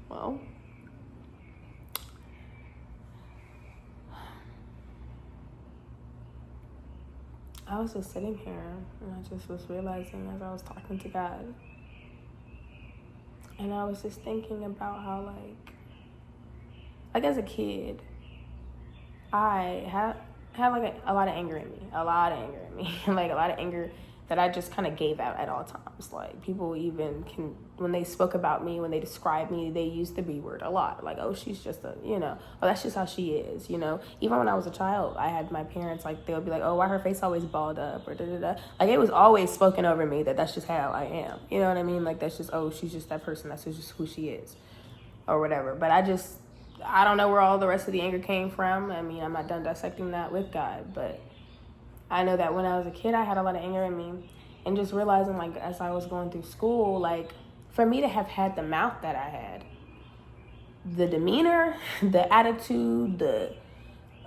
Well, I was just sitting here and I just was realizing as I was talking to God, and I was just thinking about how, like as a kid, I had like a lot of anger in me, like a lot of anger that I just kind of gave out at all times. Like people even can, when they spoke about me, when they described me, they used the B word a lot. Like, oh, she's just a, oh, that's just how she is, Even when I was a child, I had my parents, like, they would be like, oh, why her face always balled up, or da-da-da. Like, it was always spoken over me that that's just how I am. You know what I mean? Like, that's just, oh, she's just that person. That's just who she is, or whatever. But I don't know where all the rest of the anger came from. I mean, I'm not done dissecting that with God, but I know that when I was a kid, I had a lot of anger in me. And just realizing, like, as I was going through school, like, for me to have had the mouth that I had, the demeanor, the attitude,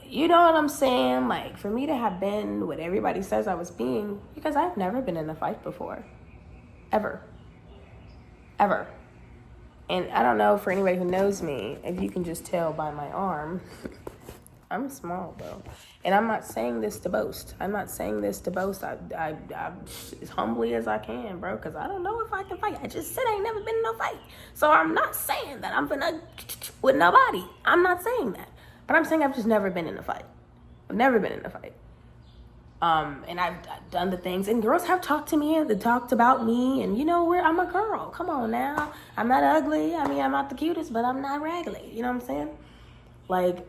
you know what I'm saying? Like, for me to have been what everybody says I was being, because I've never been in a fight before. Ever. Ever. And I don't know, for anybody who knows me, if you can just tell by my arm, I'm small, bro. And I'm not saying this to boast. I'm as humbly as I can, bro, because I don't know if I can fight. I just said I ain't never been in no fight. So I'm not saying that I'm finna with nobody. I'm not saying that. But I'm saying I've just never been in a fight. I've never been in a fight. And I've done the things, and girls have talked to me, and they talked about me, and I'm a girl. Come on now. I'm not ugly. I mean, I'm not the cutest, but I'm not raggedy. You know what I'm saying? Like,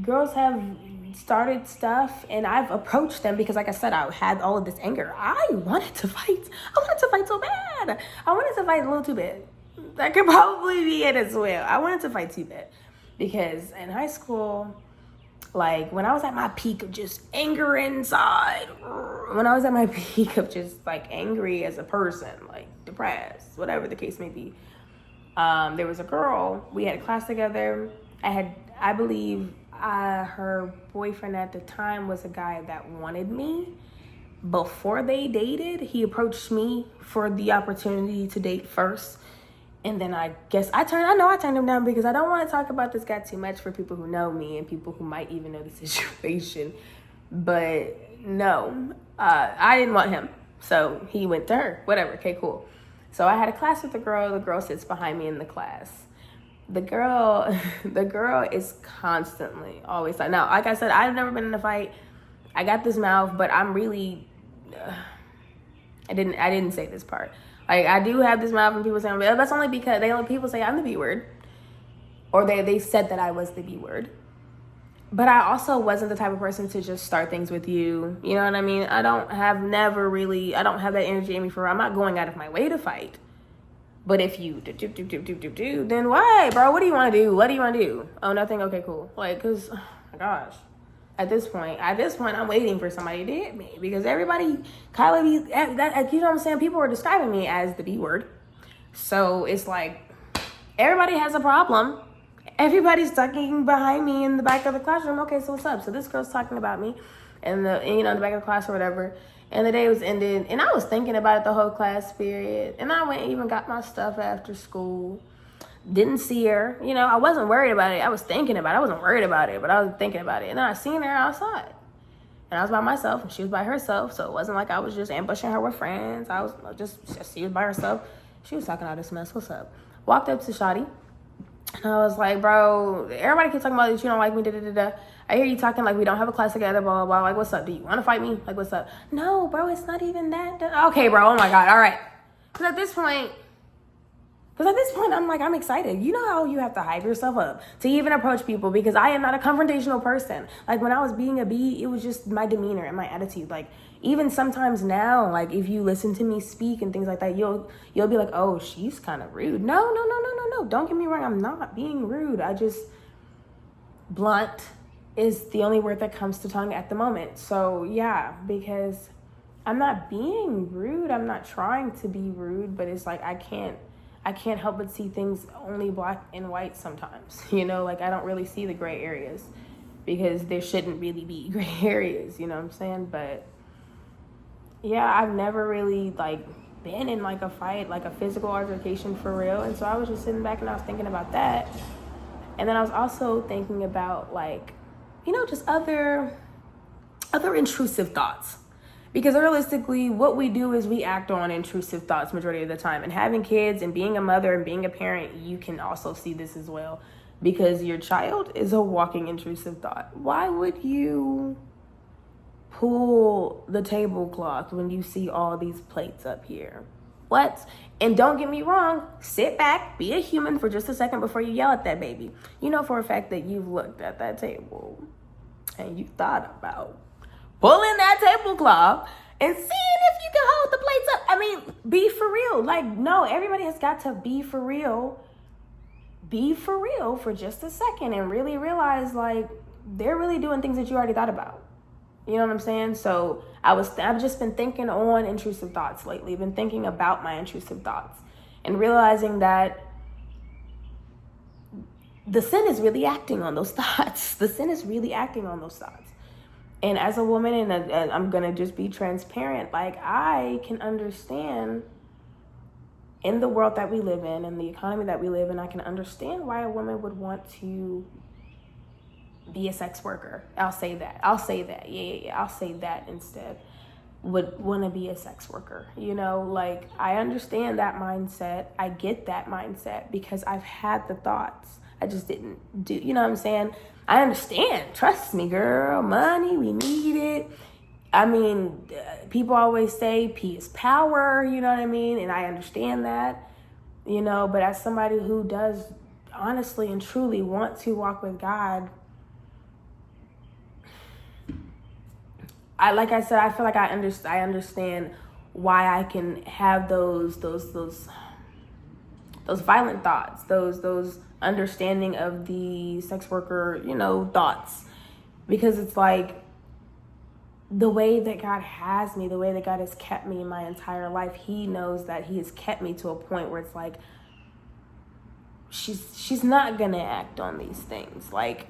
girls have started stuff, and I've approached them because, like I said, I had all of this anger. I wanted to fight. I wanted to fight so bad. I wanted to fight a little too bad. That could probably be it as well. I wanted to fight too bad because in high school, like when I was at my peak of just anger inside, when I was at my peak of just like angry as a person, like depressed, whatever the case may be, there was a girl, we had a class together. I believe her boyfriend at the time was a guy that wanted me. Before they dated, he approached me for the opportunity to date first. And then I turned him down because I don't want to talk about this guy too much for people who know me and people who might even know the situation. But no, I didn't want him. So he went to her, whatever. Okay, cool. So I had a class with the girl. The girl sits behind me in the class. The girl is constantly always like, now, like I said, I've never been in a fight. I got this mouth, but I'm really, I didn't say this part. Like, I do have this mouth, and people say, that's only because people say I'm the B word, or they said that I was the B word. But I also wasn't the type of person to just start things with you. You know what I mean? I don't have that energy in me I'm not going out of my way to fight. But if you do, then why, bro? What do you want to do? What do you want to do? Oh, nothing? Okay, cool. Like, because, oh my gosh. At this point, I'm waiting for somebody to hit me because everybody kind of, you know what I'm saying? People were describing me as the B word. So it's like, everybody has a problem. Everybody's talking behind me in the back of the classroom. Okay, so what's up? So this girl's talking about me in the back of the class or whatever. And the day was ended, and I was thinking about it the whole class period. And I went and even got my stuff after school. Didn't see her. I wasn't worried about it. I was thinking about it. I wasn't worried about it, but I was thinking about it. And then I seen her outside. And I was by myself, and she was by herself. So it wasn't like I was just ambushing her with friends. I was she was by herself. She was talking all this mess. What's up? Walked up to Shawty. And I was like, bro, everybody keeps talking about that you don't like me, da-da-da-da. I hear you talking like we don't have a class together, blah, blah, blah. Like, what's up? Do you want to fight me? Like, what's up? No, bro, it's not even that. Okay, bro, oh my God, all right. Because at this point, I'm like, I'm excited. You know how you have to hype yourself up to even approach people because I am not a confrontational person. Like, when I was being a B, it was just my demeanor and my attitude. Like, even sometimes now, like, if you listen to me speak and things like that, you'll be like, oh, she's kind of rude. No. Don't get me wrong. I'm not being rude. Blunt is the only word that comes to tongue at the moment. So, yeah, because I'm not being rude. I'm not trying to be rude, but it's like I can't help but see things only black and white sometimes. Like I don't really see the gray areas because there shouldn't really be gray areas, you know what I'm saying? But yeah, I've never really like been in like a fight, like a physical altercation for real. And so I was just sitting back and I was thinking about that. And then I was also thinking about like, just other intrusive thoughts. Because realistically, what we do is we act on intrusive thoughts majority of the time. And having kids and being a mother and being a parent, you can also see this as well. Because your child is a walking intrusive thought. Why would you pull the tablecloth when you see all these plates up here? What? And don't get me wrong, sit back, be a human for just a second before you yell at that baby. You know for a fact that you've looked at that table and you thought about pulling that tablecloth and seeing if you can hold the plates up. I mean, be for real. Like, no, everybody has got to be for real. Be for real for just a second and really realize, like, they're really doing things that you already thought about. You know what I'm saying? So I've just been thinking on intrusive thoughts lately. I've been thinking about my intrusive thoughts and realizing that the sin is really acting on those thoughts. The sin is really acting on those thoughts. And as a woman, and I'm going to just be transparent, like I can understand in the world that we live in and the economy that we live in, I can understand why a woman would want to be a sex worker. I'll say that. Yeah. I'll say that instead. Would want to be a sex worker. Like I understand that mindset. I get that mindset because I've had the thoughts. I just didn't do, you know what I'm saying? I understand. Trust me, girl. Money, we need it. I mean, people always say P is power, you know what I mean? And I understand that, but as somebody who does honestly and truly want to walk with God, I feel like I understand why I can have those violent thoughts, those understanding of the sex worker, thoughts, because it's like the way that God has me, the way that God has kept me my entire life, he knows that he has kept me to a point where it's like, she's not gonna act on these things. Like,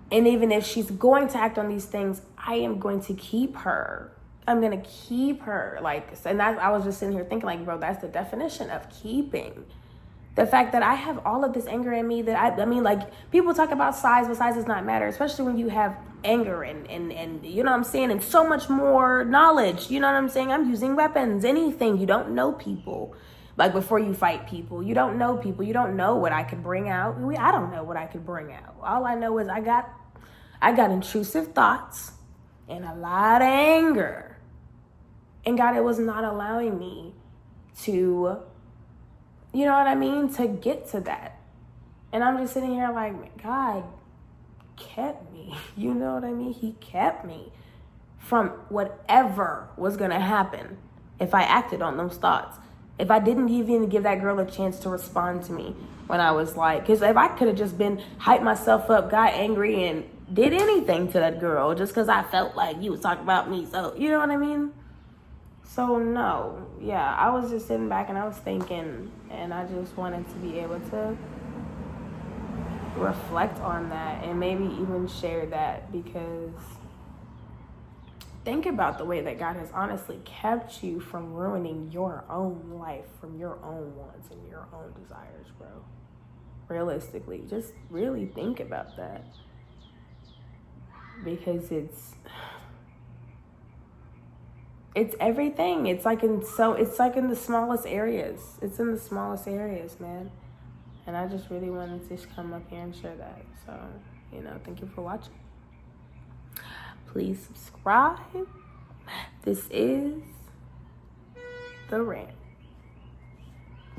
and even if she's going to act on these things, I am going to keep her. I'm going to keep her. Like, and I was just sitting here thinking like, bro, that's the definition of keeping. The fact that I have all of this anger in me that I mean, like people talk about size, but size does not matter, especially when you have anger and you know what I'm saying? And so much more knowledge, you know what I'm saying? I'm using weapons, anything. You don't know people. Like before you fight people, you don't know people. You don't know what I could bring out. I don't know what I could bring out. All I know is I got intrusive thoughts and a lot of anger. And God, it was not allowing me to, you know what I mean, to get to that. And I'm just sitting here like, God kept me. You know what I mean? He kept me from whatever was going to happen if I acted on those thoughts. If I didn't even give that girl a chance to respond to me when I was like, because if I could have just been hyped myself up, got angry, and did anything to that girl just because I felt like you was talking about me. So, you know what I mean? So, no. Yeah, I was just sitting back and I was thinking, and I just wanted to be able to reflect on that and maybe even share that, because think about the way that God has honestly kept you from ruining your own life, from your own wants and your own desires, bro. Realistically, just really think about that. Because it's everything. It's like in the smallest areas. It's in the smallest areas, man. And I just really wanted to just come up here and share that. So, thank you for watching. Please subscribe. This is The Rant.